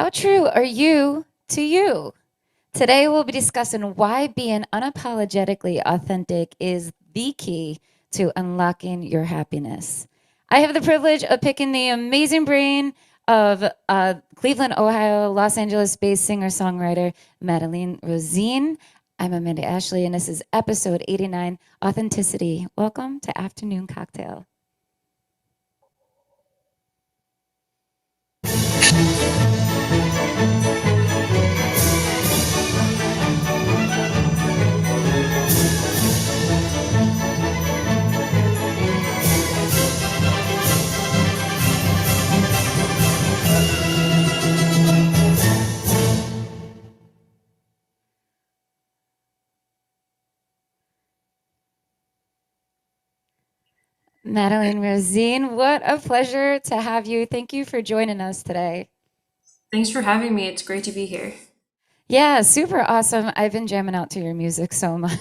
How true are you to you? Today, we'll be discussing why being unapologetically authentic is the key to unlocking your happiness. I have the privilege of picking the amazing brain of Cleveland, Ohio, Los Angeles based singer songwriter Madeline Rosine. I'm Amanda Ashley, and this is episode 89 Authenticity. Welcome to Afternoon Cocktail. Madeline Rosine, what a pleasure to have you. Thank you for joining us today. Thanks for having me. It's great to be here. Yeah, super awesome. I've been jamming out to your music so much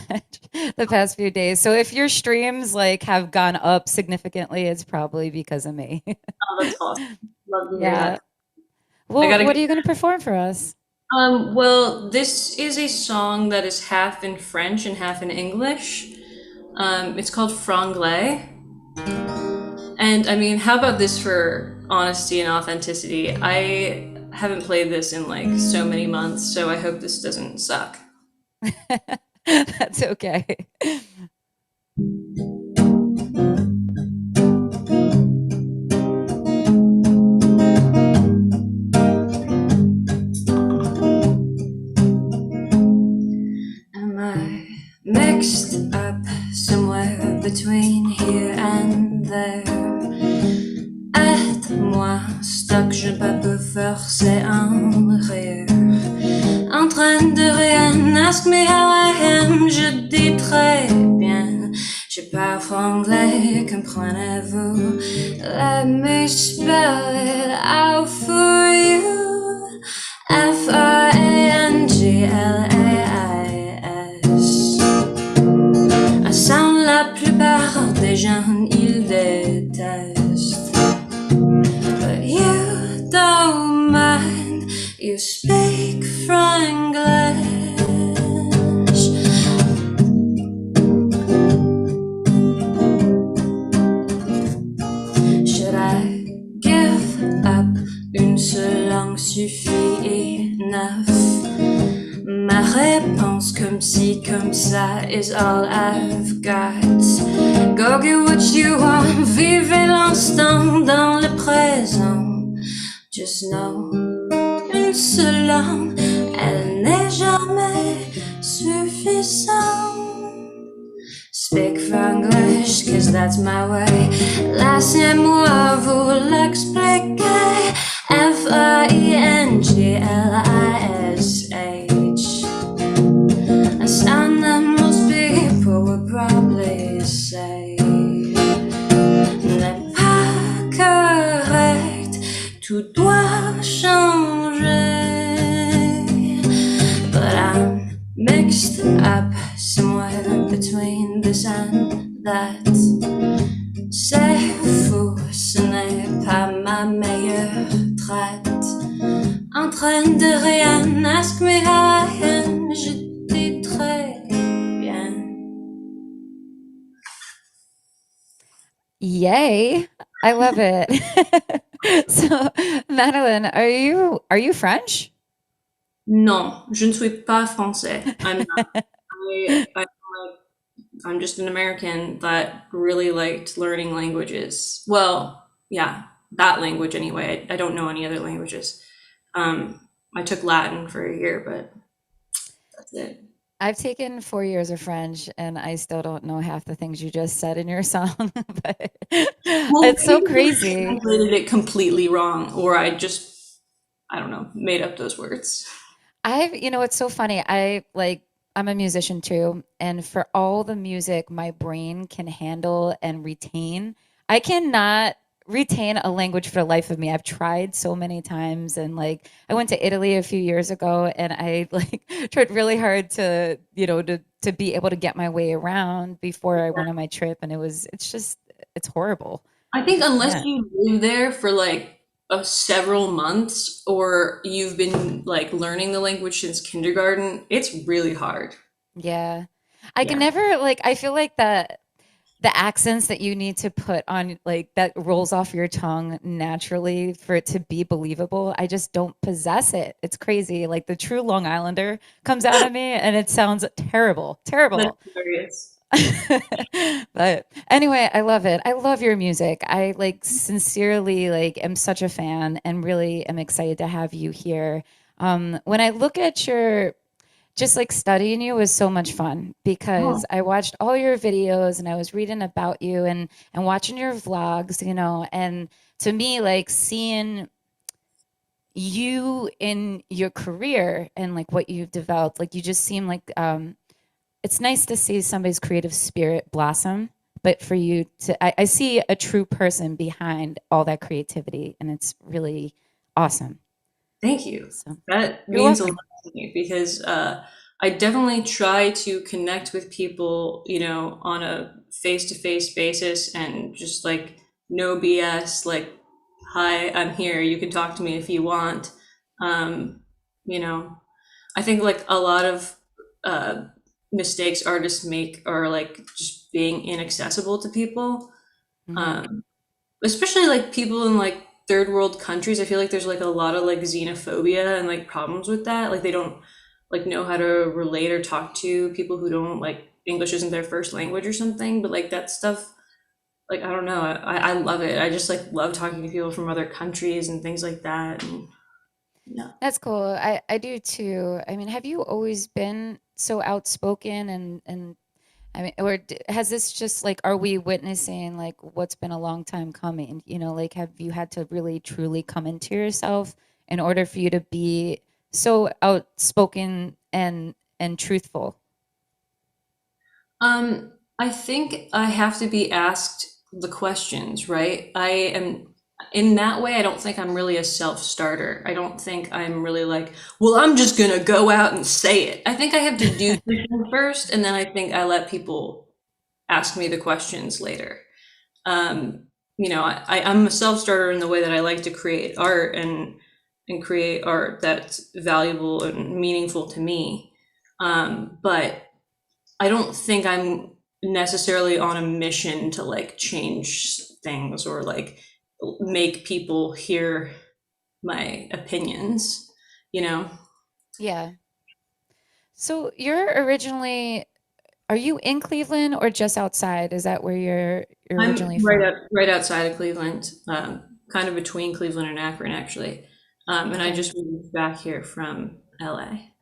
the past few days. So if your streams like have gone up significantly, it's probably because of me. Oh, that's awesome. Love to hear Yeah. that. I Well, gotta what get. are you going to perform for us? Well, this is a song that is half in French and half in English. It's called Franglais. And I mean, how about this for honesty and authenticity? I haven't played this in like so many months, so I hope this doesn't suck. That's okay. Am I mixed up somewhere between here and there? Aide-moi, stock, je peux forcer un rire. En train de rien, ask me how I am, je dis très bien. Je parle franglais, comprenez-vous? Let me spell it out for you. Franglis. Un sound la plupart des gens ils détestent. But you don't mind, you speak Franglish. Should I give up? Une seule langue suffit enough. Ma réponse comme si, comme ça is all I've got. Go get what you want, vivez l'instant dans le présent. Just know, une seule langue, elle n'est jamais suffisante. Speak Franglish, cause that's my way. Laissez-moi vous l'expliquer. Franglish. A sound that most people would probably say n'est pas correct, tout doit changer. But I'm mixed up somewhere between this and that. C'est fou, ce n'est pas ma meilleure traite. En train de rien, ask me how I am, je dis très bien. Yay. I love it. So, Madeline, are you French? Non, je ne suis pas français. I'm not. I'm just an American that really liked learning languages. Well, yeah, that language anyway. I don't know any other languages. I took Latin for a year, but that's it. I've taken 4 years of French and I still don't know half the things you just said in your song, but Well, it's so maybe I crazy. translated it completely wrong, or I don't know, made up those words. It's so funny. I'm a musician too, and for all the music my brain can handle and retain, I cannot retain a language for the life of me. I've tried so many times, and like I went to Italy a few years ago and I like tried really hard to be able to get my way around before I went on my trip, and it's horrible. I think unless Yeah. you live there for like several months or you've been like learning the language since kindergarten, it's really hard. Yeah. I can Yeah. never like I feel like the accents that you need to put on like that rolls off your tongue naturally for it to be believable. I just don't possess it. It's crazy. Like the true Long Islander comes out of me and it sounds terrible. That's Terrible. hilarious. But anyway, I love it. I love your music. I like sincerely like am such a fan and really am excited to have you here. When I look at your just like studying you was so much fun because Oh, I watched all your videos and I was reading about you and watching your vlogs, you know, and to me like seeing you in your career and like what you've developed, like you just seem like it's nice to see somebody's creative spirit blossom, but for you to I see a true person behind all that creativity and it's really awesome. thank you. So That you're means a lot welcome. to me because I definitely try to connect with people, on a face-to-face basis and just like no BS, like, hi, I'm here. You can talk to me if you want. Um, you know, I think like a lot of uh, mistakes artists make are like just being inaccessible to people. Hmm. Um, Especially like people in like third world countries. I feel like there's like a lot of like xenophobia and like problems with that. Like they don't like know how to relate or talk to people who don't like English isn't their first language or something. But like that stuff, like I don't know, I love it. I just like love talking to people from other countries and things like that. And yeah. That's cool. I do too. I mean, have you always been so outspoken and I mean, or has this just like, are we witnessing like what's been a long time coming? You know, like have you had to really truly come into yourself in order for you to be so outspoken and truthful? I think I have to be asked the questions, right? I am in that way, I don't think I'm really a self-starter. I don't think I'm really like, well, I'm just gonna go out and say it. I think I have to do something first, and then I think I let people ask me the questions later. Um, I'm a self-starter in the way that I like to create art and create art that's valuable and meaningful to me. But I don't think I'm necessarily on a mission to like change things or like make people hear my opinions, you know? Yeah. So you're originally, are you in Cleveland or just outside? Is that where you're I'm originally from? right outside of Cleveland, kind of between Cleveland and Akron, actually. And I Okay. just moved back here from LA.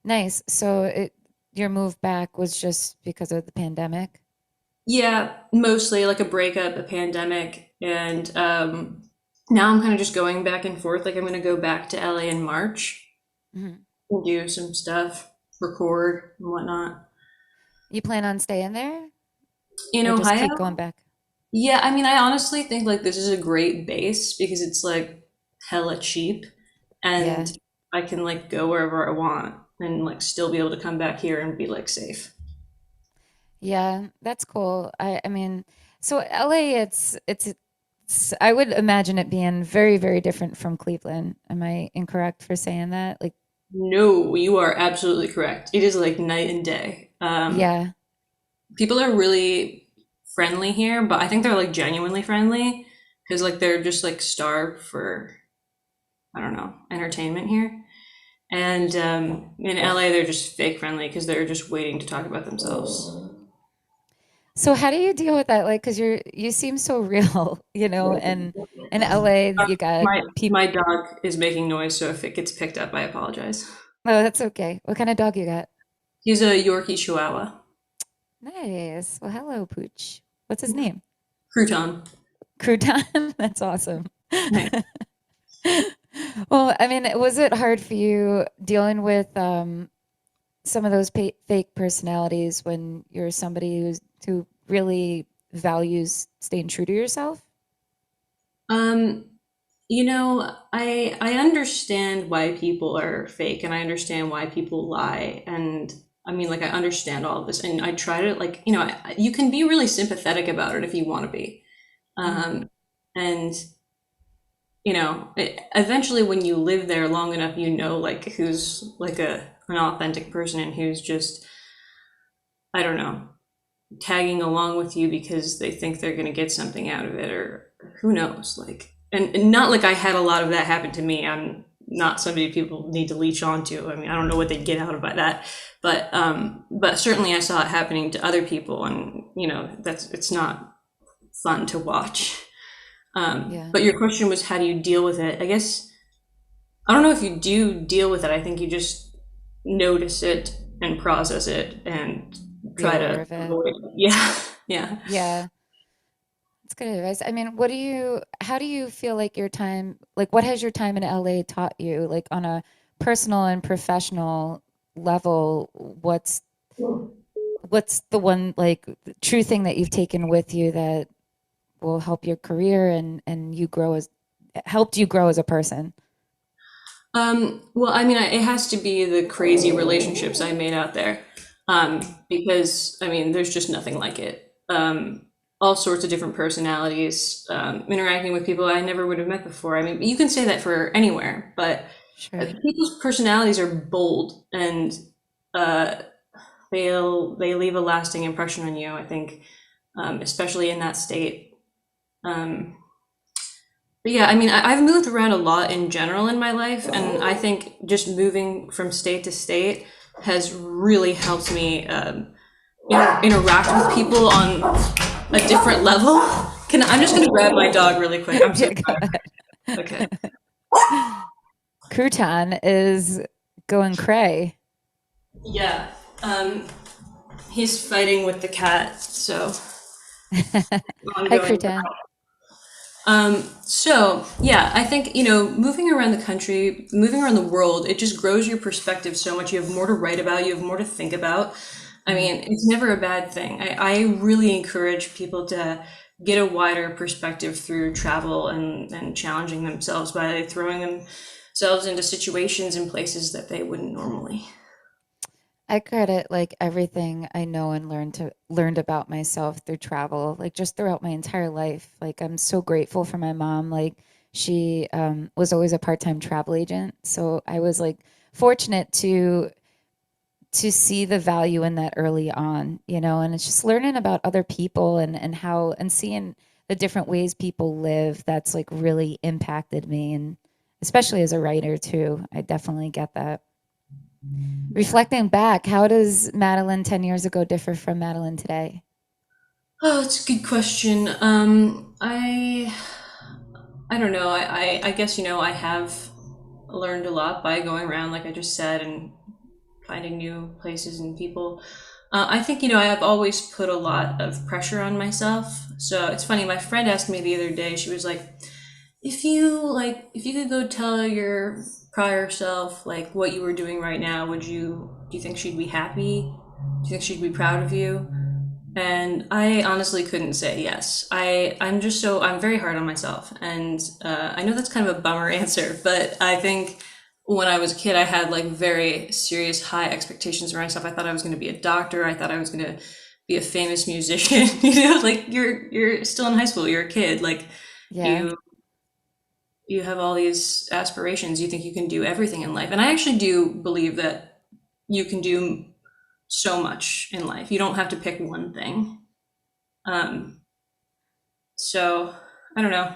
Nice. So your move back was just because of the pandemic? Yeah, mostly like a breakup, a pandemic, and now I'm kind of just going back and forth. Like I'm going to go back to LA in March Mhm. and do some stuff, record and whatnot. You plan on staying there In or just Ohio, keep going back? yeah, I mean, I honestly think like this is a great base because it's like hella cheap Yeah. and I can like go wherever I want and like still be able to come back here and be like safe. Yeah, that's cool. I mean, so LA, I would imagine it being very, very different from Cleveland. Am I incorrect for saying that? Like, No, you are absolutely correct. It is like night and day. yeah, People are really friendly here, but I think they're like genuinely friendly because like they're just like starved for, I don't know, entertainment here. And in LA, they're just fake friendly because they're just waiting to talk about themselves. so how do you deal with that? Like, because you seem so real, you know, and in LA you got people. My dog is making noise, so if it gets picked up, I apologize. Oh, that's okay. What kind of dog you got? He's a Yorkie Chihuahua. Nice. Well, hello, Pooch. What's his name? Crouton. Crouton. That's awesome. Nice. Well, I mean, was it hard for you dealing with some of those fake personalities when you're somebody who really values staying true to yourself? Um, I understand why people are fake and I understand why people lie. And I mean, like, I understand all of this. And I try to, like, you can be really sympathetic about it if you want to be. Hmm. Um, and eventually when you live there long enough, like who's like an authentic person and who's just, I don't know, tagging along with you because they think they're going to get something out of it, or who knows, like, and not like I had a lot of that happen to me. I'm not somebody people need to leech onto. I mean, I don't know what they'd get out of that, but certainly I saw it happening to other people, and that's it's not fun to watch. Yeah. But your question was, how do you deal with it? I guess I don't know if you do deal with it. I think you just notice it and process it and Be try aware to of it. avoid it. Yeah, yeah. Yeah. That's good advice. I mean, how do you feel like your time, like what has your time in LA taught you, like on a personal and professional level? What's the one like true thing that you've taken with you that will help your career and you grow as helped you grow as a person? Well, I mean, it has to be the crazy relationships I made out there. Because, I mean, there's just nothing like it. All sorts of different personalities, interacting with people I never would have met before. I mean, you can say that for anywhere, but Sure. people's personalities are bold, and uh, they leave a lasting impression on you, I think, especially in that state. Um, but yeah, I mean, I've moved around a lot in general in my life, and I think just moving from state to state has really helped me interact with people on a different level. I'm just gonna grab my dog really quick. I'm so Yeah, go sorry. Okay. ahead. Crouton is going cray. Yeah. Um, he's fighting with the cat, so Hi, ongoing. Crouton. So yeah, I think, moving around the country, moving around the world, it just grows your perspective so much. You have more to write about, you have more to think about. I Mm. mean, it's never a bad thing. I really encourage people to get a wider perspective through travel and challenging themselves by throwing themselves into situations and places that they wouldn't normally. I credit like everything I know and learned about myself through travel, like just throughout my entire life. Like I'm so grateful for my mom. Like she was always a part-time travel agent, so I was like fortunate to see the value in that early on, and it's just learning about other people and how and seeing the different ways people live that's like really impacted me and especially as a writer too. I definitely get that. Yeah. Reflecting back, how does Madeline 10 years ago differ from Madeline today? Oh, it's a good question. I don't know. I guess, I have learned a lot by going around, like I just said, and finding new places and people. I think, I have always put a lot of pressure on myself. So it's funny, my friend asked me the other day, she was like, if you could go tell your prior self like what you were doing right now, do you think she'd be happy? Do you think she'd be proud of you? And I honestly couldn't say yes. I'm very hard on myself, and I know that's kind of a bummer answer, but I think when I was a kid, I had like very serious high expectations for myself. I thought I was going to be a doctor. I thought I was going to be a famous musician. Like you're still in high school. You're a kid. Like Yeah. you you have all these aspirations. You think you can do everything in life, and I actually do believe that you can do so much in life. You don't have to pick one thing. Um, so I don't know.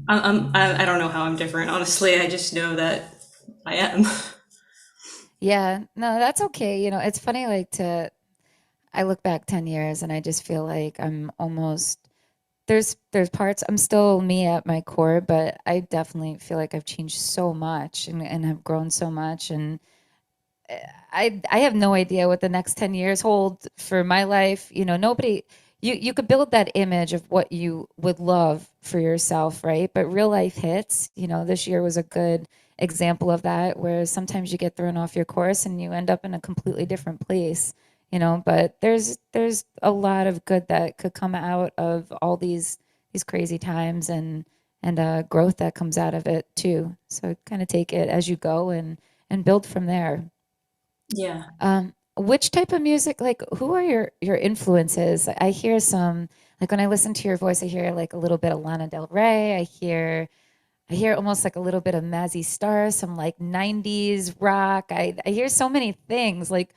I don't know how I'm different. Honestly, I just know that I am. Yeah. No, that's okay. It's funny like I look back 10 years and I just feel like I'm almost there's parts I'm still me at my core, but I definitely feel like I've changed so much and have grown so much and I have no idea what the next 10 years hold for my life. Nobody you could build that image of what you would love for yourself, right? But real life hits. This year was a good example of that where sometimes you get thrown off your course and you end up in a completely different place. But there's a lot of good that could come out of all these crazy times and growth that comes out of it too. So kind of take it as you go and build from there. Yeah. Which type of music, like who are your influences? I hear some Like when I listen to your voice, I hear like a little bit of Lana Del Rey. I hear almost like a little bit of Mazzy Star, some like 90s rock. I hear so many things. Like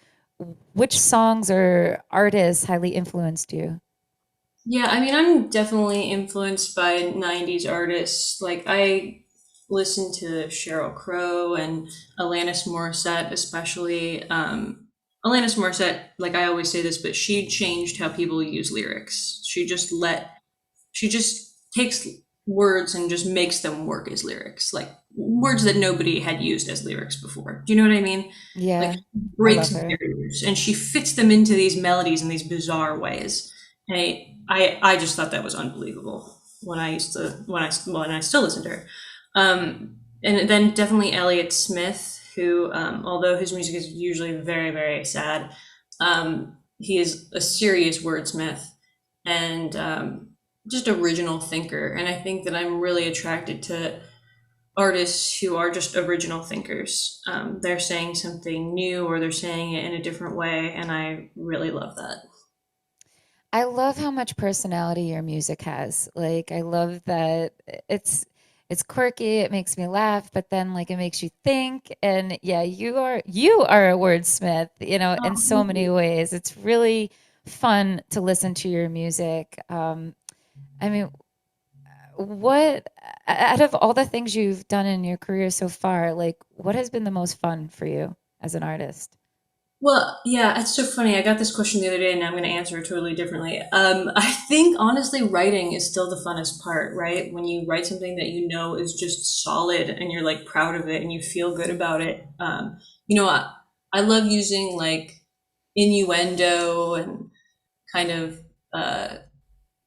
which songs or artists highly influenced you? Yeah, I mean, I'm definitely influenced by 90s artists. Like, I listen to Sheryl Crow and Alanis Morissette, especially. Alanis Morissette, like I always say this, but she changed how people use lyrics. She just takes words and just makes them work as lyrics, like words that nobody had used as lyrics before. Do you know what I mean? Like Yeah, I breaks love her. barriers and she fits them into these melodies in these bizarre ways. And I just thought that was unbelievable when I used to when I still listen to her. And then definitely Elliott Smith, who although his music is usually very sad, he is a serious wordsmith and just original thinker. And I think that I'm really attracted to artists who are just original thinkers. They're saying something new or they're saying it in a different way, and I really love that. I love how much personality your music has. Like I love that it's quirky, it makes me laugh, but then like it makes you think. And yeah, you are a wordsmith, you know, in Oh, so thank many you. ways. It's really fun to listen to your music. I mean, what out of all the things you've done in your career so far, like what has been the most fun for you as an artist? Well, yeah, it's so funny. I got this question the other day, and I'm going to answer it totally differently. I think honestly, writing is still the funnest part, right? When you write something that you know is just solid, and you're like proud of it, and you feel good about it. You know, I love using like innuendo and kind of uh,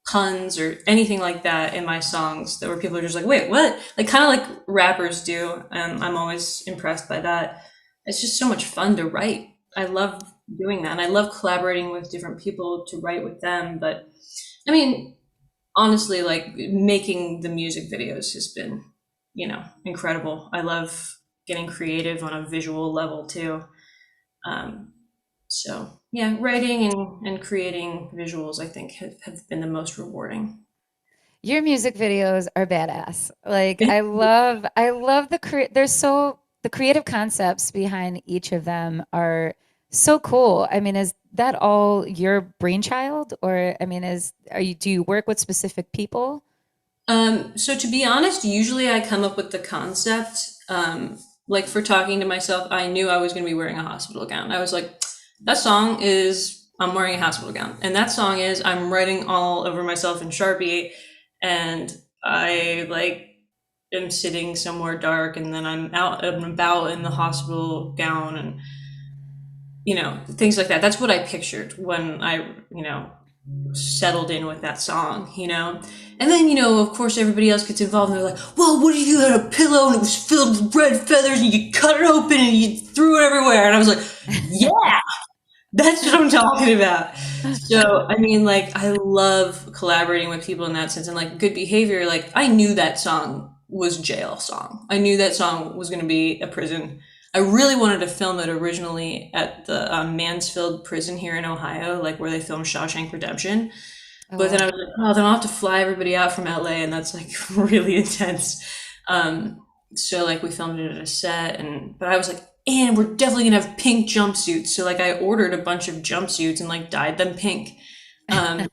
puns or anything like that in my songs that where people are just like, wait, what? Like kind of like rappers do. And I'm always impressed by that. It's just so much fun to write. I love doing that. And I love collaborating with different people to write with them. But I mean, honestly, like making the music videos has been, incredible. I love getting creative on a visual level too. Um, so yeah, writing and creating visuals, I think, have been the most rewarding. Your music videos are badass. Like I love the creative concepts behind each of them are so cool. I mean, is that all your brainchild or I mean, do you work with specific people? So to be honest, usually I come up with the concept. Like for talking to myself, I knew I was going to be wearing a hospital gown. I was like, that song is I'm wearing a hospital gown, and that song is I'm writing all over myself in Sharpie, and I like am sitting somewhere dark, and then I'm out and about in the hospital gown, and things like that. That's what I pictured when I settled in with that song. And then, of course, everybody else gets involved and they're like, well, what if you had a pillow and it was filled with red feathers and you cut it open and you threw it everywhere? And I was like, yeah, that's what I'm talking about. So, I mean, like, I love collaborating with people in that sense. And, like, good behavior, like, I knew that song was jail song. I knew that song was going to be a prison. I really wanted to film it originally at the Mansfield prison here in Ohio, like where they filmed Shawshank Redemption. Oh But then I wow. was like, oh, then I'll have to fly everybody out from LA, and that's like really intense. So like we filmed it at a set, but I was like, and we're definitely gonna have pink jumpsuits. So like I ordered a bunch of jumpsuits and like dyed them pink. Um,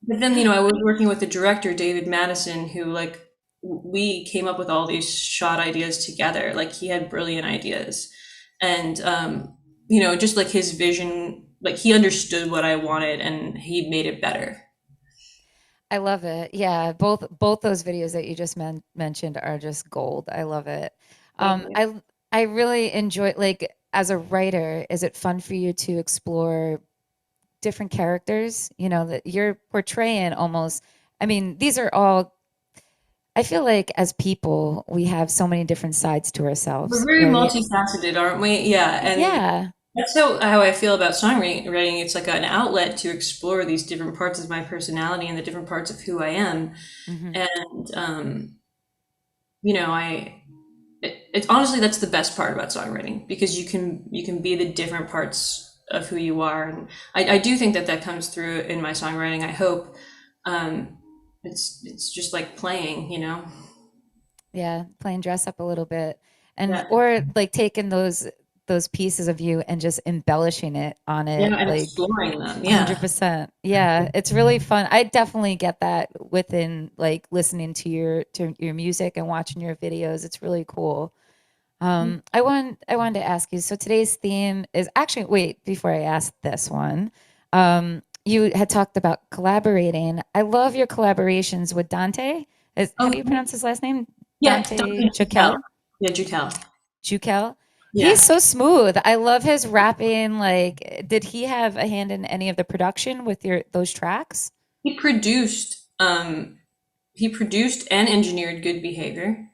but then I was working with the director David Madison, who like we came up with all these shot ideas together. Like he had brilliant ideas, and just like his vision, like he understood what I wanted, and he made it better. I love it. Yeah, both those videos that you just mentioned are just gold. I love it. Thank Um, you. I I really enjoy like as a writer, is it fun for you to explore different characters, you know, that you're portraying almost I mean, these are all I feel like as people, we have so many different sides to We're ourselves, very right? multifaceted, aren't we? Yeah, and Yeah. that's how I feel about songwriting. It's like an outlet to explore these different parts of my personality and the different parts of who I am. Hmm. And I it's honestly that's the best part about songwriting because you can be the different parts of who you are, and I do think that that comes through in my songwriting. I hope. Um, it's just like playing, you know. Yeah, playing dress up a little bit. And Yeah, or like taking those pieces of you and just embellishing it on yeah, it and like exploring them. Yeah, 100%. Yeah, it's really fun. I definitely get that within like listening to your music and watching your videos. It's really cool. I wanted to ask you. So today's theme is actually wait before I ask this one. You had talked about collaborating. I love your collaborations with Dante. How do you oh pronounce his last name? yeah, Dante Dr. Jukel. Jaquel? Yeah, Jukel. Jukel? He's Yeah, so smooth. I love his rapping. Like, did he have a hand in any of the production with your those tracks? he produced. He produced and engineered Good Behavior,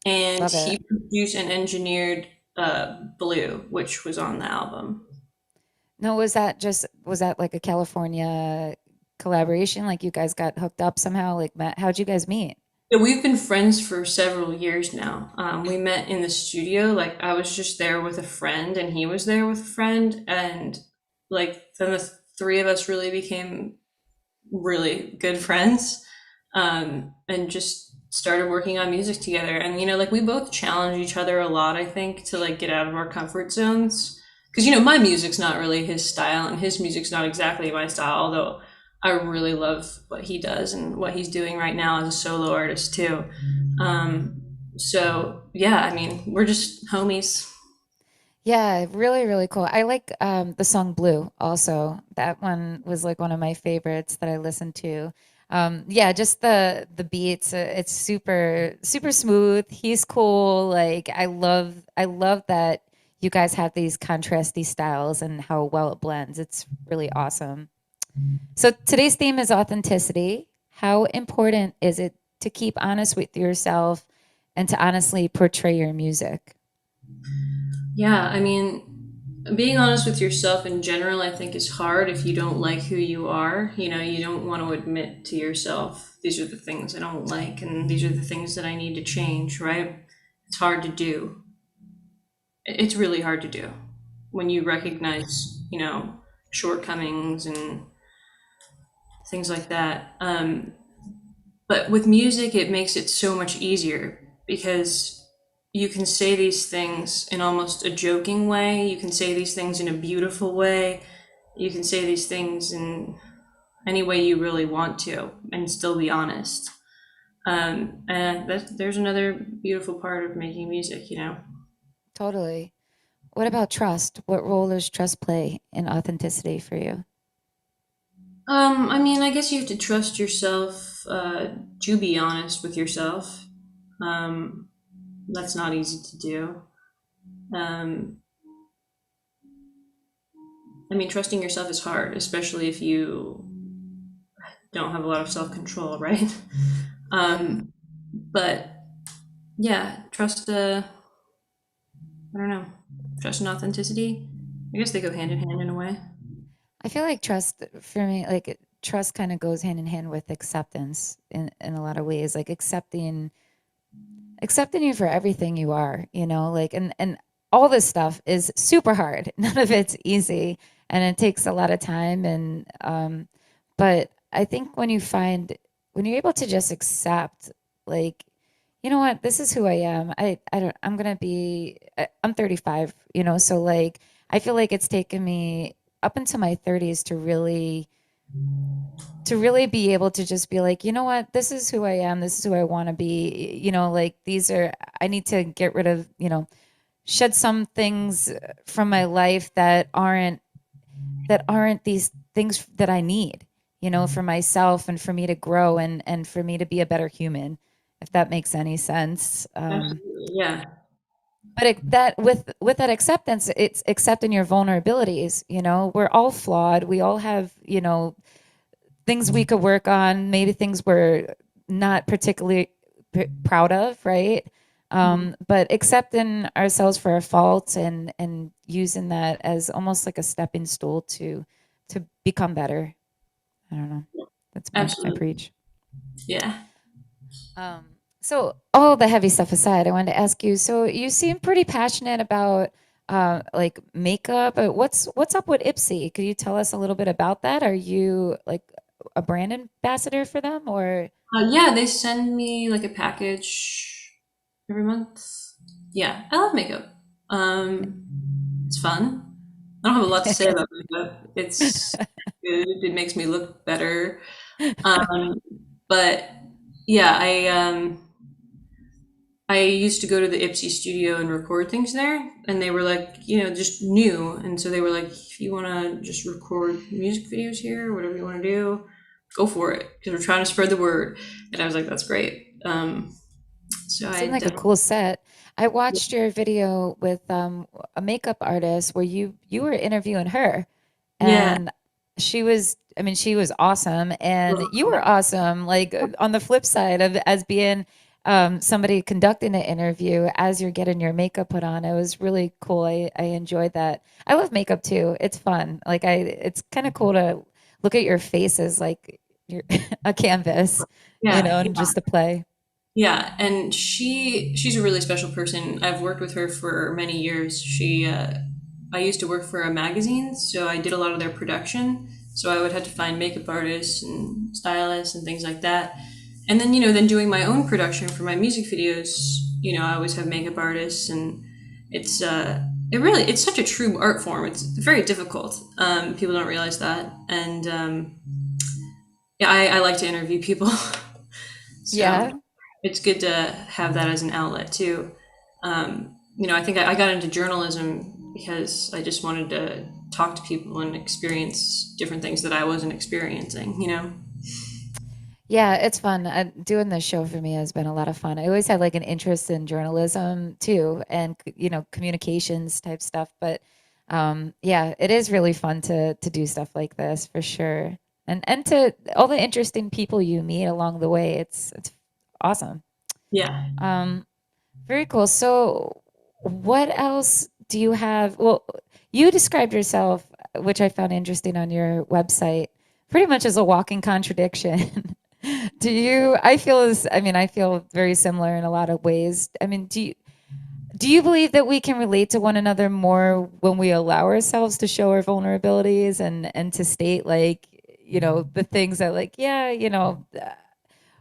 and Love he it. produced and engineered Blue, which was on the album. No, was that like a California collaboration? Like you guys got hooked up somehow? Like, how'd you guys meet? Yeah, we've been friends for several years now. We met in the studio. Like I was just there with a friend, and he was there with a friend, and like then the three of us really became really good friends, and just started working on music together. And like we both challenge each other a lot. I think to like get out of our comfort zones, because my music's not really his style, and his music's not exactly my style. Although I really love what he does and what he's doing right now as a solo artist too. So yeah, I mean, we're just homies. Yeah, really, really cool. I like the song Blue also. That one was like one of my favorites that I listened to. Yeah, just the beats. It's super super smooth. He's cool. Like I love that you guys have these contrasty styles and how well it blends. It's really awesome. So today's theme is authenticity. How important is it to keep honest with yourself and to honestly portray your music? Yeah, I mean, being honest with yourself in general, I think is hard if you don't like who you are. You don't want to admit to yourself, these are the things I don't like, and these are the things that I need to change, right? It's hard to do. It's really hard to do when you recognize, shortcomings and things like that. But with music, it makes it so much easier because you can say these things in almost a joking way. You can say these things in a beautiful way. You can say these things in any way you really want to and still be honest. And there's another beautiful part of making music. Totally. What about trust? What role does trust play in authenticity for you? I mean, I guess you have to trust yourself to be honest with yourself. Um, that's not easy to do. Um, I mean, trusting yourself is hard, especially if you don't have a lot of self control, right? Yeah. But yeah, trust. I don't know, trust and authenticity. I guess they go hand in hand in a way. I feel like trust for me, like trust kind of goes hand in hand with acceptance in a lot of ways, like accepting you for everything you are, like and all this stuff is super hard. None of it's easy and it takes a lot of time and but I think when you're able to just accept like you know what, this is who I am. I don't I'm going to be I'm 35, so like I feel like it's taken me up into my 30s to really be able to just be like, you know what, this is who I am, this is who I want to be, like these are, I need to get rid of, shed some things from my life that aren't these things that I need, for myself and for me to grow and for me to be a better human, if that makes any sense. Absolutely, yeah. But that with that acceptance, it's accepting your vulnerabilities. We're all flawed. We all have, things we could work on, maybe things we're not particularly proud of, right? But accepting ourselves for our faults and using that as almost like a stepping stool to become better. I don't know. That's my Absolutely, preach. yeah. Um, so all the heavy stuff aside, I wanted to ask you. So you seem pretty passionate about like makeup. What's up with Ipsy? Could you tell us a little bit about that? Are you like a brand ambassador for them, or Yeah, they send me like a package every month. Yeah, I love makeup. Um, it's fun. I don't have a lot to say about makeup. It's good. It makes me look better. Um, but yeah, I used to go to the Ipsy studio and record things there, and they were like, just new, and so they were like, if you want to just record music videos here, whatever you want to do, go for it, because we're trying to spread the word. And I was like, that's great. So it I seemed like a definitely, cool set. I watched your video with a makeup artist where you were interviewing her, yeah, and she was, I mean, she was awesome, and you were awesome. Like on the flip side of as being somebody conducting the interview as you're getting your makeup put on, it was really cool. I enjoyed that. I love makeup too. It's fun. Like it's kind of cool to look at your faces like you're a canvas, yeah, and just to play. yeah, and she's a really special person. I've worked with her for many years. I used to work for a magazine, so I did a lot of their production. So I would have to find makeup artists and stylists and things like that. And then then doing my own production for my music videos. I always have makeup artists, and it's it's such a true art form. It's very difficult. People don't realize that, and yeah, I like to interview people. So Yeah. it's good to have that as an outlet too. I think I got into journalism because I just wanted to talk to people and experience different things that I wasn't experiencing. Yeah, it's fun. Doing this show for me has been a lot of fun. I always had like an interest in journalism too, and communications type stuff. But yeah, it is really fun to do stuff like this for sure, and to all the interesting people you meet along the way. It's awesome. Yeah, Um, Very cool. So, what else do you have? Well, you described yourself, which I found interesting on your website, pretty much as a walking contradiction. Do you? I feel as, I mean, I feel very similar in a lot of ways. I mean, do you believe that we can relate to one another more when we allow ourselves to show our vulnerabilities and to state like, the things that like, yeah,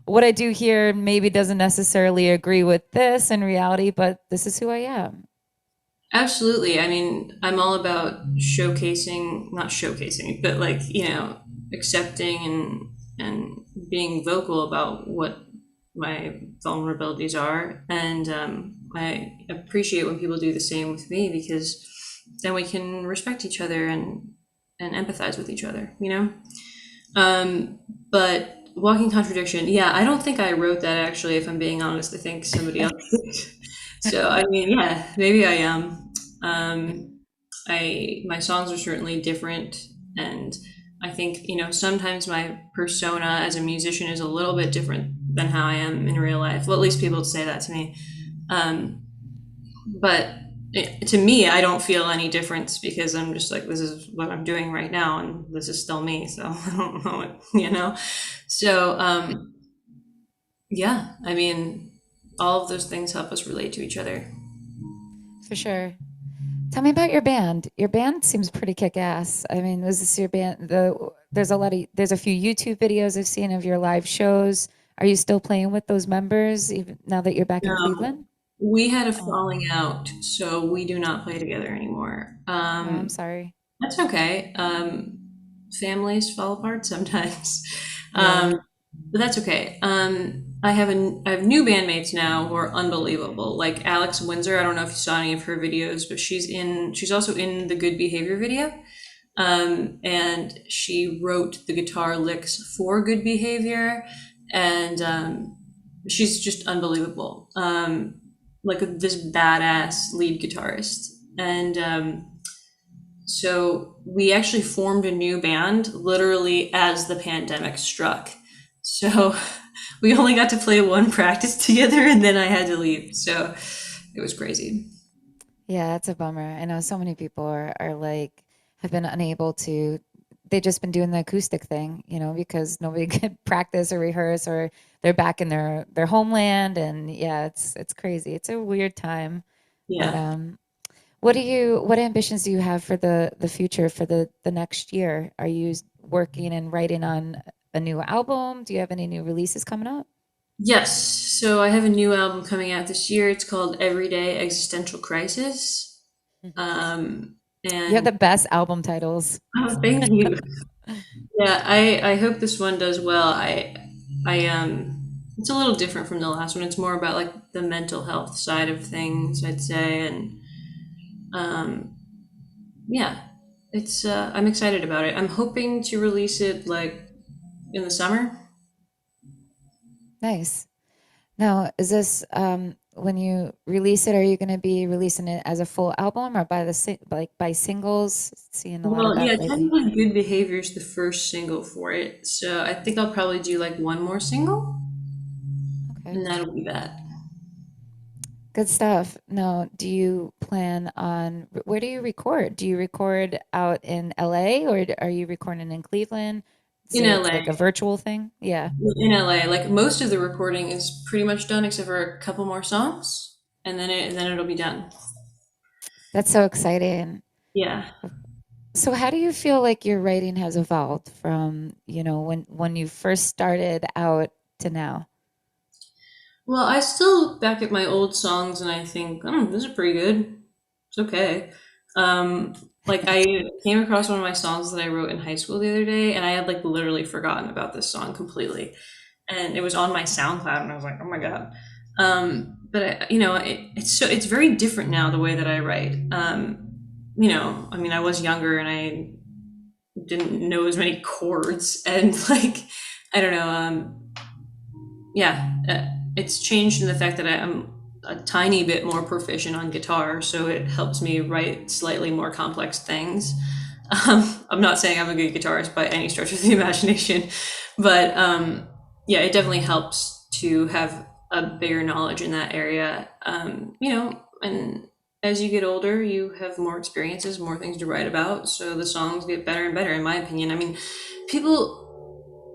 what I do here maybe doesn't necessarily agree with this in reality, but this is who I am. absolutely. I mean, I'm all about showcasing, not showcasing, but like, accepting and being vocal about what my vulnerabilities are. And I appreciate when people do the same with me, because then we can respect each other and empathize with each other. But walking contradiction, yeah, I don't think I wrote that actually, if I'm being honest. I think somebody else did. So I mean, yeah, maybe I am. My songs are certainly different, and I think sometimes my persona as a musician is a little bit different than how I am in real life. Well, at least people say that to me. Um, but to me, I don't feel any difference, because I'm just like, this is what I'm doing right now, and this is still me. So I don't know what. So yeah, I mean, all of those things help us relate to each other. For sure. Tell me about your band. Your band seems pretty kick-ass. I mean, was this your band? There's a few YouTube videos I've seen of your live shows. Are you still playing with those members even now that you're back in No, Cleveland? we had a Oh, falling out, so we do not play together anymore. oh, I'm sorry. That's okay. Families fall apart sometimes, Yeah. but that's okay. I have new bandmates now who are unbelievable. Like Alex Windsor. I don't know if you saw any of her videos, but She's also in the Good Behavior video, and she wrote the guitar licks for Good Behavior, and she's just unbelievable. Like this badass lead guitarist, and so we actually formed a new band literally as the pandemic struck. So we only got to play one practice together, and then I had to leave. So it was crazy. Yeah, that's a bummer. I know so many people are like have been unable to they've just been doing the acoustic thing, because nobody could practice or rehearse or they're back in their homeland and yeah, it's crazy. It's a weird time. But Yeah. what ambitions do you have for the future for the next year? Are you working and writing on a new album? Do you have any new releases coming up? Yes, so I have a new album coming out this year. It's called Everyday Existential Crisis. Um, You have and the best album titles. oh, thank you. Yeah, I hope this one does well. It's a little different from the last one. It's more about like the mental health side of things, I'd say, and um, yeah, it's I'm excited about it. I'm hoping to release it like in the summer. Nice. Now, is this when you release it, are you going to be releasing it as a full album or by like by singles? Seeing a lot of Well, yeah, that lately. technically, Good Behavior is the first single for it, so I think I'll probably do like one more single, Okay. and that'll be that. Good stuff. Now, do you plan on where do you record? Do you record out in LA or are you recording in Cleveland? In So it's LA, like a virtual thing? Yeah. in LA, like most of the recording is pretty much done except for a couple more songs, and then it'll be done. That's so exciting. Yeah. So how do you feel like your writing has evolved from, when you first started out to now? Well, I still look back at my old songs and I think, oh, this is pretty good. It's okay. Um, like I came across one of my songs that I wrote in high school the other day, and I had like literally forgotten about this song completely, and it was on my SoundCloud, and I was like, oh my god. But it's very different now the way that I write. I mean, I was younger and I didn't know as many chords, and like I don't know. Yeah, it's changed in the fact that I'm a tiny bit more proficient on guitar, so it helps me write slightly more complex things. I'm not saying I'm a good guitarist by any stretch of the imagination, but yeah, it definitely helps to have a bigger knowledge in that area. And as you get older, you have more experiences, more things to write about, so the songs get better and better, in my opinion. I mean, people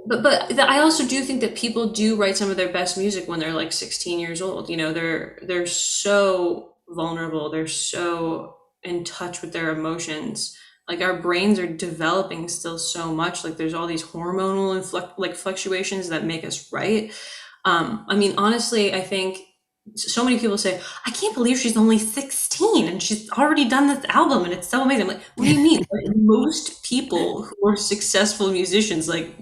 I also do think that people do write some of their best music when they're like 16 years old. You know, they're so vulnerable. They're so in touch with their emotions. Like our brains are developing still so much. Like there's all these hormonal like fluctuations that make us write. I mean, honestly, I think so many people say, I can't believe she's only 16 and she's already done this album and it's so amazing. I'm like, what do you mean? Like, most people who are successful musicians like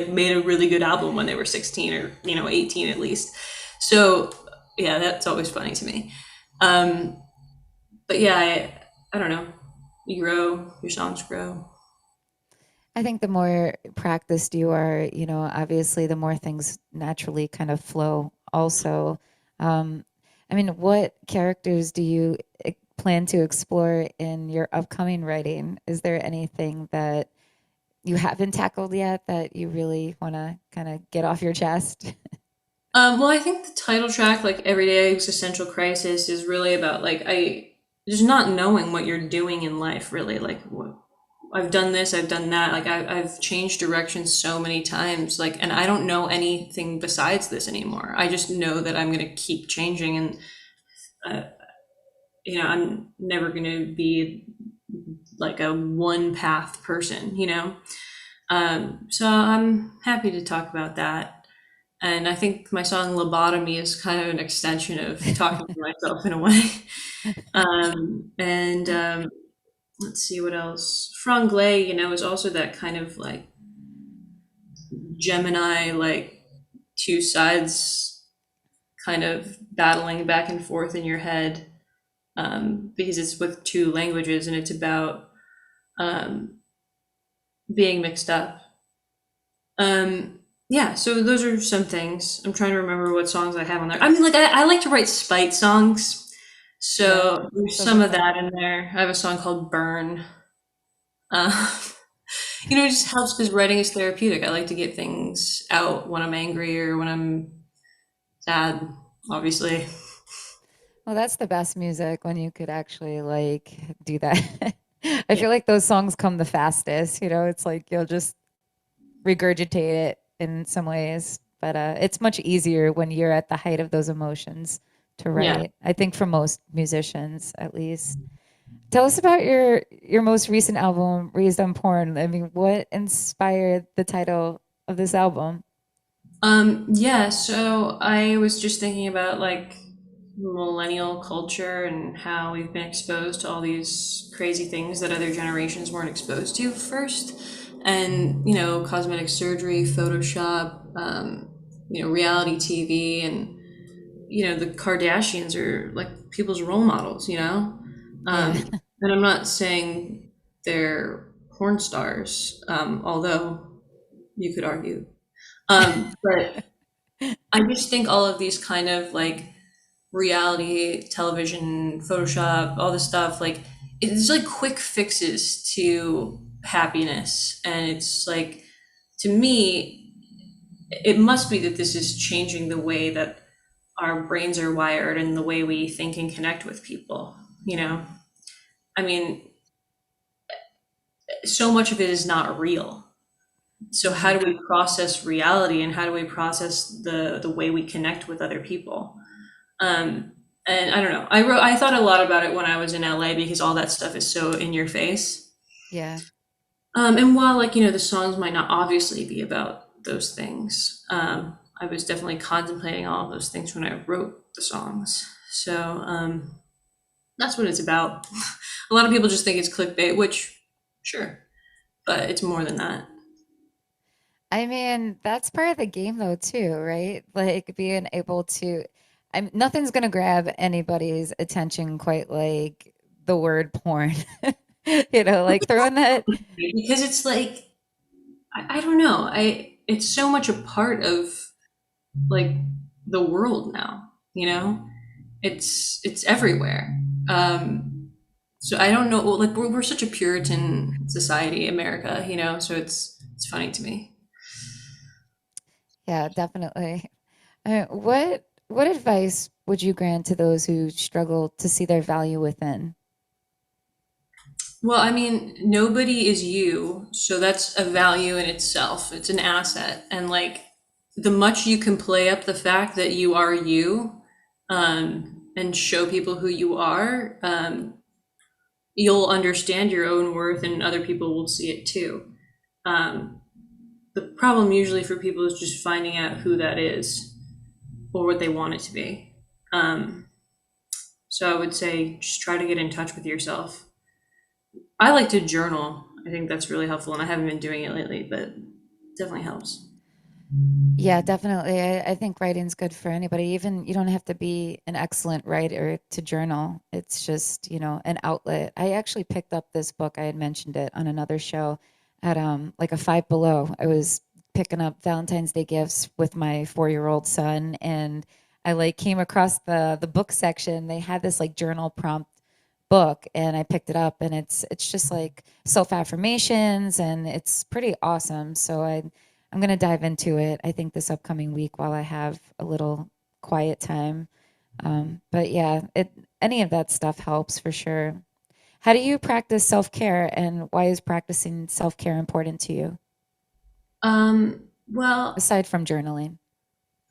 made a really good album when they were 16 or 18 at least. So yeah, that's always funny to me. Um, but yeah, I don't know. You grow, your songs grow. I think the more practiced you are, obviously the more things naturally kind of flow also. Um, I mean, what characters do you plan to explore in your upcoming writing? Is there anything that you haven't tackled yet that you really want to kind of get off your chest? Well, I think the title track, like Everyday Existential Crisis, is really about like I just not knowing what you're doing in life. Really, like what, I've done this, I've done that. Like I've changed directions so many times. Like, and I don't know anything besides this anymore. I just know that I'm gonna keep changing, and uh, I'm never gonna be like a one path person. So I'm happy to talk about that. And I think my song Lobotomy is kind of an extension of talking to myself in a way. And let's see what else. Franglais, is also that kind of like Gemini, like two sides kind of battling back and forth in your head, because it's with two languages and it's about um, being mixed up. Yeah, so those are some things. I'm trying to remember what songs I have on there. I mean, like I like to write spite songs, Yeah, so there's those are some of fun. that in there. I have a song called "Burn." Uh, it just helps because writing is therapeutic. I like to get things out when I'm angry or when I'm sad. Obviously, Well, that's the best music when you could actually like do that. I yeah, feel like those songs come the fastest, it's like you'll just regurgitate it in some ways, but it's much easier when you're at the height of those emotions to yeah. write. I think for most musicians, at least. Tell us about your most recent album, Raised on Porn. I mean, what inspired the title of this album? Yeah, so I was just thinking about like millennial culture and how we've been exposed to all these crazy things that other generations weren't exposed to first. And, cosmetic surgery, Photoshop, reality TV, and, the Kardashians are like people's role models. Yeah. And I'm not saying they're porn stars, although you could argue. But I just think all of these kind of like reality television, Photoshop, all this stuff, like it's like quick fixes to happiness. And it's like, to me, it must be that this is changing the way that our brains are wired and the way we think and connect with people, you know? I mean, so much of it is not real. So how Mhm. do we process reality and how do we process the way we connect with other people? Um, and I don't know. I thought a lot about it when I was in LA because all that stuff is so in your face. Yeah. And while like the songs might not obviously be about those things, I was definitely contemplating all of those things when I wrote the songs. So that's what it's about. A lot of people just think it's clickbait, which sure, but it's more than that. I mean, that's part of the game though too, right? Like being able to nothing's gonna grab anybody's attention quite like the word porn. Like throwing that. Because it's like I don't know. It's so much a part of like the world now, it's everywhere. So I don't know, like we're such a Puritan society, America, so it's funny to me. Yeah, definitely. What advice would you grant to those who struggle to see their value within? Well, I mean, nobody is you, so that's a value in itself. It's an asset. And like the much you can play up the fact that you are you, and show people who you are, you'll understand your own worth and other people will see it too. Um, the problem usually for people is just finding out who that is or what they want it to be. Um, so I would say just try to get in touch with yourself. I like to journal. I think that's really helpful, and I haven't been doing it lately, but it definitely helps. Yeah, definitely. I think writing's good for anybody. Even you don't have to be an excellent writer to journal. It's just, an outlet. I actually picked up this book. I had mentioned it on another show at like a Five Below. I was picking up Valentine's Day gifts with my 4-year-old son, and I like came across the book section. They had this like journal prompt book, and I picked it up, and it's just like self affirmations, and it's pretty awesome. So I'm gonna dive into it. I think this upcoming week while I have a little quiet time. But yeah, it any of that stuff helps for sure. How do you practice self care, and why is practicing self care important to you Well, aside from journaling?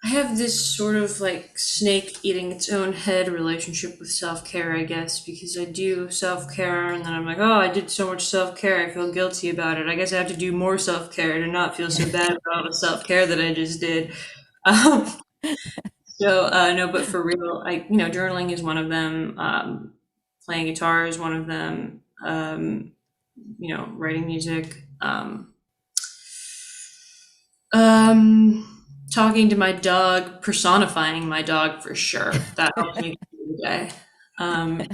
I have this sort of like snake eating its own head relationship with self care, I guess, because I do self care and then I'm like, oh, I did so much self care, I feel guilty about it. I guess I have to do more self care to not feel so bad about all the self care that I just did. Um, no, but for real, journaling is one of them. Playing guitar is one of them. Writing music. Talking to my dog, personifying my dog for sure. That helps me through the day. Um,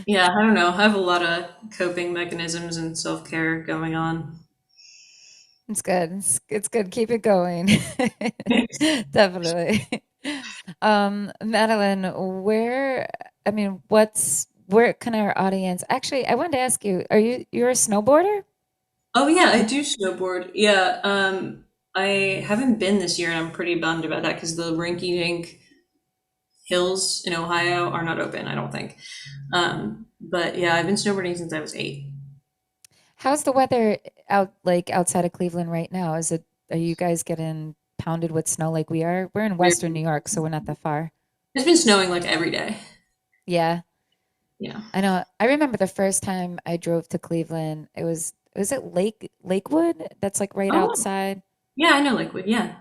yeah, I don't know. I have a lot of coping mechanisms and self care going on. It's good. It's good. Keep it going. Definitely. Madeline, I mean, where can our audience, actually, I wanted to ask you, you're a snowboarder? Oh yeah, I do snowboard. Yeah, I haven't been this year, and I'm pretty bummed about that because the rinky-dink hills in Ohio are not open. I don't think. But yeah, I've been snowboarding since I was 8. How's the weather like outside of Cleveland right now? Are you guys getting pounded with snow like we are? We're in Western New York, so we're not that far. It's been snowing like every day. Yeah, Yeah. I know. I remember the first time I drove to Cleveland, was it Lakewood? That's like right Oh, outside. Yeah, I know Lakewood. Yeah.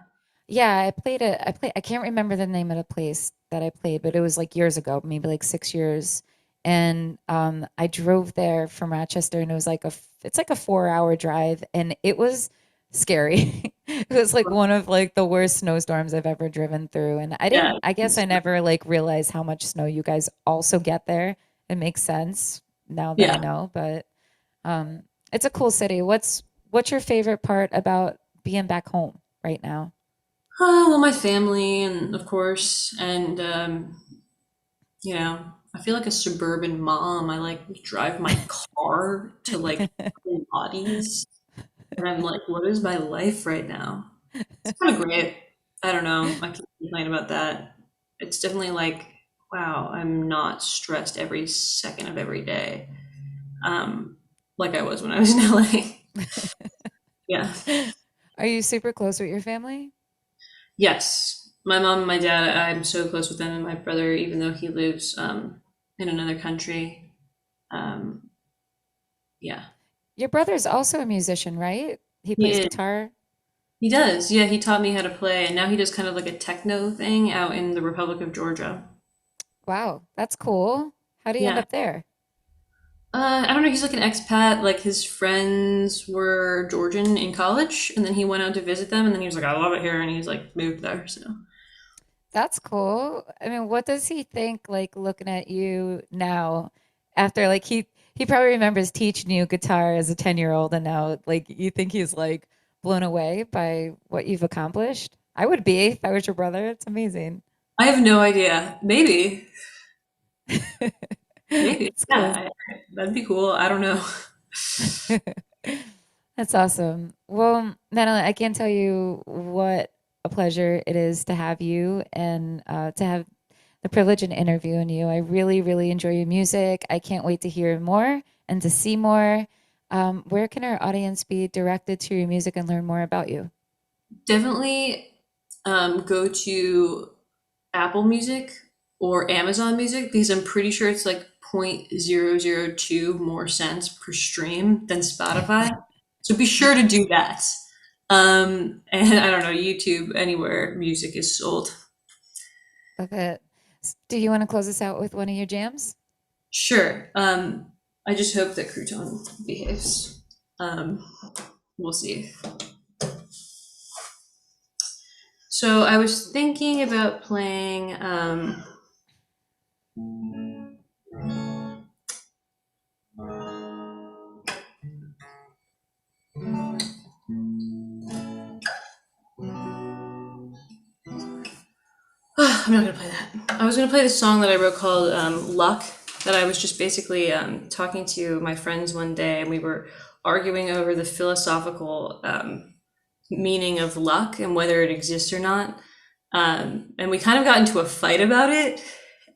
Yeah, I can't remember the name of the place that I played, but it was like years ago, maybe like 6 years. And I drove there from Rochester and it was like it's like a 4-hour drive and it was scary. It was like one of like the worst snowstorms I've ever driven through. And Yeah. I guess I never like realized how much snow you guys also get there. It makes sense now that I Yeah. know, but um it's a cool city. What's your favorite part about being back home right now? Well, my family, and of course, and I feel like a suburban mom. I like drive my car to like bodies, and I'm like, what is my life right now? It's kind of great. I don't know. I can't complain about that. It's definitely like, wow, I'm not stressed every second of every day, like I was when I was in LA. Yeah. Are you super close with your family? Yes. My mom and my dad, I'm so close with them, and my brother, even though he lives in another country. Um, yeah. Your brother's also a musician, right? He He plays is. guitar. He does. Yeah, he taught me how to play, and now he does kind of like a techno thing out in the Republic of Georgia. Wow, that's cool. How do you end Yeah. up there? I don't know. He's like an expat. Like his friends were Georgian in college, and then he went out to visit them, and then he was like, "I love it here," and he's like moved there. So That's cool. I mean, what does he think like looking at you now after like he probably remembers teaching you guitar as a 10-year-old and now like you think he's like blown away by what you've accomplished? I would be if I was your brother. It's amazing. I have no idea. Maybe, maybe. That's Yeah, cool. that'd be cool. I don't know. That's awesome. Well, Madeline, I can't tell you what a pleasure it is to have you and to have the privilege in interviewing you. I really, really enjoy your music. I can't wait to hear more and to see more. Where can our audience be directed to your music and learn more about you? Definitely go to Apple Music or Amazon Music because I'm pretty sure it's like 0.002 more cents per stream than Spotify. So be sure to do that. And I don't know, YouTube, anywhere music is sold. Love it. Do you want to close us out with one of your jams? Sure. I just hope that Crouton behaves. Um, we'll see. So I was thinking about playing. I'm not gonna play that. I was gonna play this song that I wrote called "Luck." That I was just basically talking to my friends one day, and we were arguing over the philosophical meaning of luck and whether it exists or not. And we kind of got into a fight about it,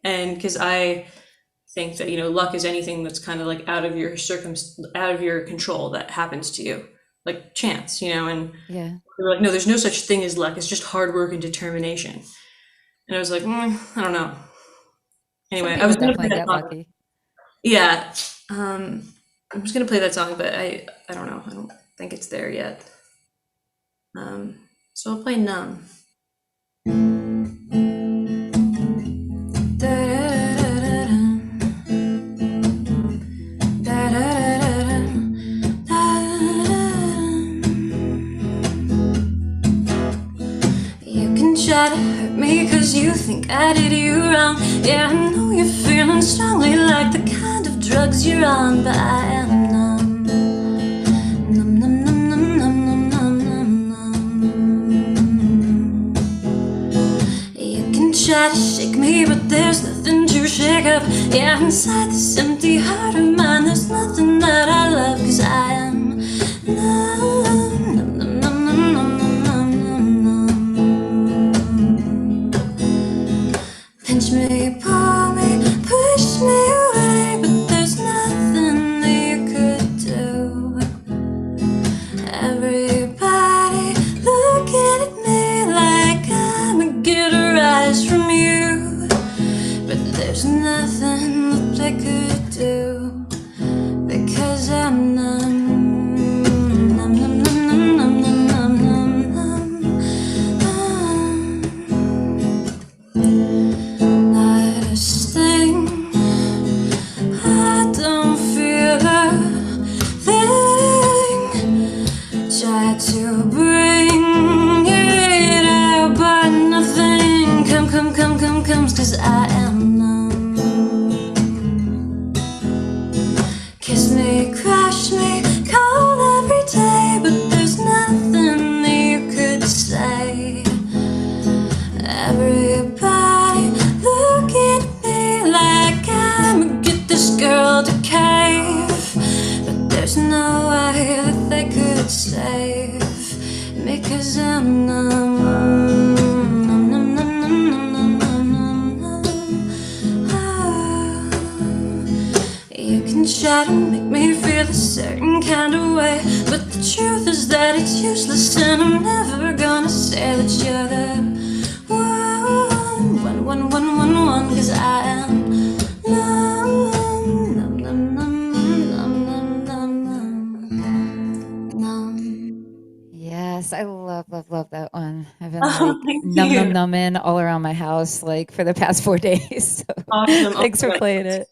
and because I think that luck is anything that's kind of like out of your control that happens to you, like chance, and Yeah. we were like, no, there's no such thing as luck. It's just hard work and determination. And I was like, I don't know. Some Anyway, I people was gonna play definitely that get song. lucky. Yeah, um, I'm just gonna play that song, but I don't know. I don't think it's there yet. So I'll play Numb. You can try to hurt me cause you think I did you wrong. Yeah, I know you're feeling strongly like the kind of drugs you're on, but I am numb. Numb, numb, numb, numb, numb, numb, numb, numb. You can try to shake me, but there's nothing to shake up. Yeah, inside this empty heart of mine, there's nothing that I love, cause I am numb, numb, numb, numb, numb, numb, numb, numb. Pinch me, pull me, push me away, but there's nothing that you could do. Everybody looking at me like I'ma get a rise from you, but there's nothing that they could do because I'm numb. Numb, numb, numb, numb, numb, numb, numb, numb. safe because I'm numb. Numb, numb, numb, numb, numb, numb, numb, numb. Ah. You can try to make me feel a certain kind of way, but the truth is that it's useless, and I'm never gonna say that you're the one, 'cause I am numb, numb, numb, numb, numb, numb, numb, numb, numb. Yes, I love, love, love that one. I've been Oh, like thank num num you. numbing all around my house like for the past 4 days. So Awesome. Oh thanks for my playing it.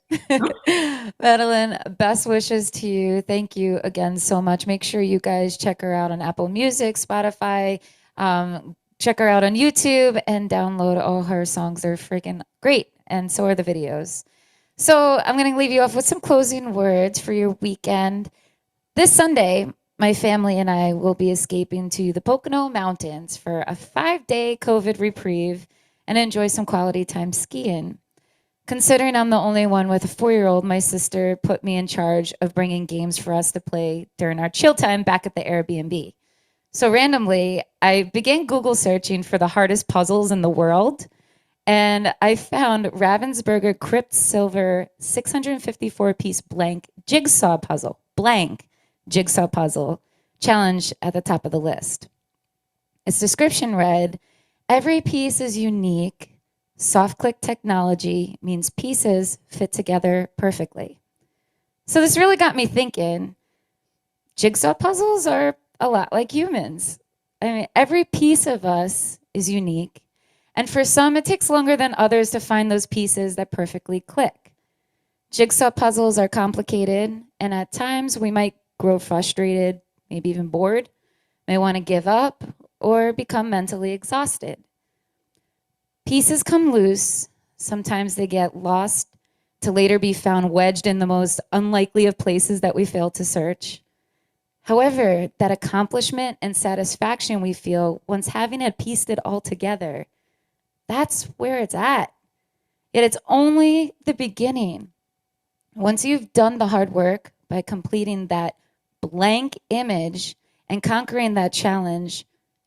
Madeline, best wishes to you. Thank you again so much. Make sure you guys check her out on Apple Music, Spotify, check her out on YouTube and download all her songs. They're freaking great. And so are the videos. So I'm going to leave you off with some closing words for your weekend. This Sunday, my family and I will be escaping to the Pocono Mountains for a 5-day COVID reprieve and enjoy some quality time skiing. Considering I'm the only one with a 4-year-old, my sister put me in charge of bringing games for us to play during our chill time back at the Airbnb. So randomly, I began Google searching for the hardest puzzles in the world, and I found Ravensburger Crypt Silver 654-piece blank jigsaw puzzle. Blank jigsaw puzzle challenge at the top of the list. Its description read, every piece is unique. Soft click technology means pieces fit together perfectly. So this really got me thinking, jigsaw puzzles are a lot like humans. I mean, every piece of us is unique. And for some, it takes longer than others to find those pieces that perfectly click. Jigsaw puzzles are complicated, and at times we might grow frustrated, maybe even bored, may want to give up, or become mentally exhausted. Pieces come loose. Sometimes they get lost to later be found wedged in the most unlikely of places that we fail to search. However, that accomplishment and satisfaction we feel once having it pieced it all together, that's where it's at. Yet it's only the beginning. Once you've done the hard work by completing that blank image and conquering that challenge,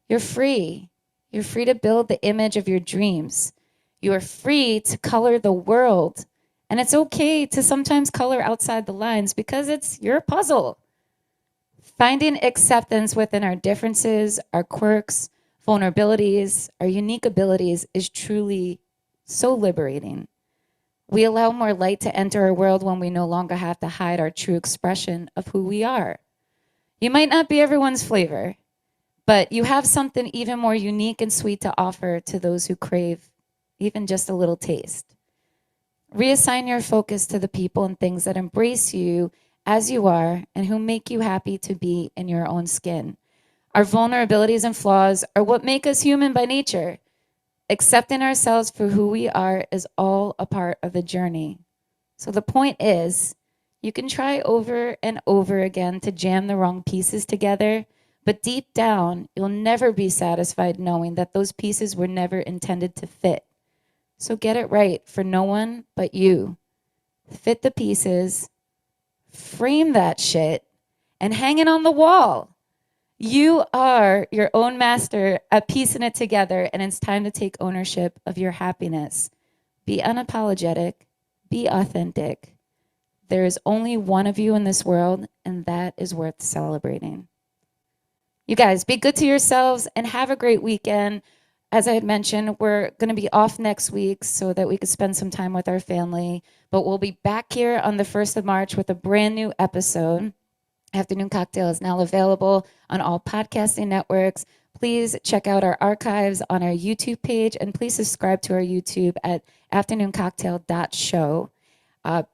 you're free. You're free to build the image of your dreams. You are free to color the world. And it's okay to sometimes color outside the lines because it's your puzzle. Finding acceptance within our differences, our quirks, vulnerabilities, our unique abilities is truly so liberating. We allow more light to enter our world when we no longer have to hide our true expression of who we are. You might not be everyone's flavor, but you have something even more unique and sweet to offer to those who crave even just a little taste. Reassign your focus to the people and things that embrace you as you are and who make you happy to be in your own skin. Our vulnerabilities and flaws are what make us human by nature. Accepting ourselves for who we are is all a part of the journey. So the point is, you can try over and over again to jam the wrong pieces together, but deep down, you'll never be satisfied knowing that those pieces were never intended to fit. So get it right for no one but you. Fit the pieces, frame that shit, and hang it on the wall. You are your own master at piecing it together, and it's time to take ownership of your happiness. Be unapologetic, be authentic. There is only one of you in this world, and that is worth celebrating. You guys, be good to yourselves and have a great weekend. As I had mentioned, we're going to be off next week so that we could spend some time with our family, but we'll be back here on the 1st of March with a brand new episode. Afternoon Cocktail is now available on all podcasting networks. Please check out our archives on our YouTube page, and please subscribe to our YouTube at afternooncocktail.show.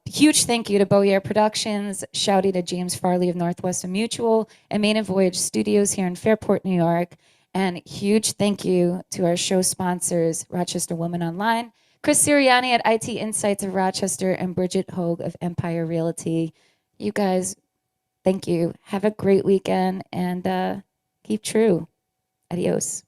Huge thank you to Beau Productions, shouty to James Farley of Northwestern Mutual, and Main and Voyage Studios here in Fairport, New York. And huge thank you to our show sponsors, Rochester Women Online, Chris Sirianni at IT Insights of Rochester, and Bridget Hogue of Empire Realty. You guys, thank you. Have a great weekend and keep true. Adios.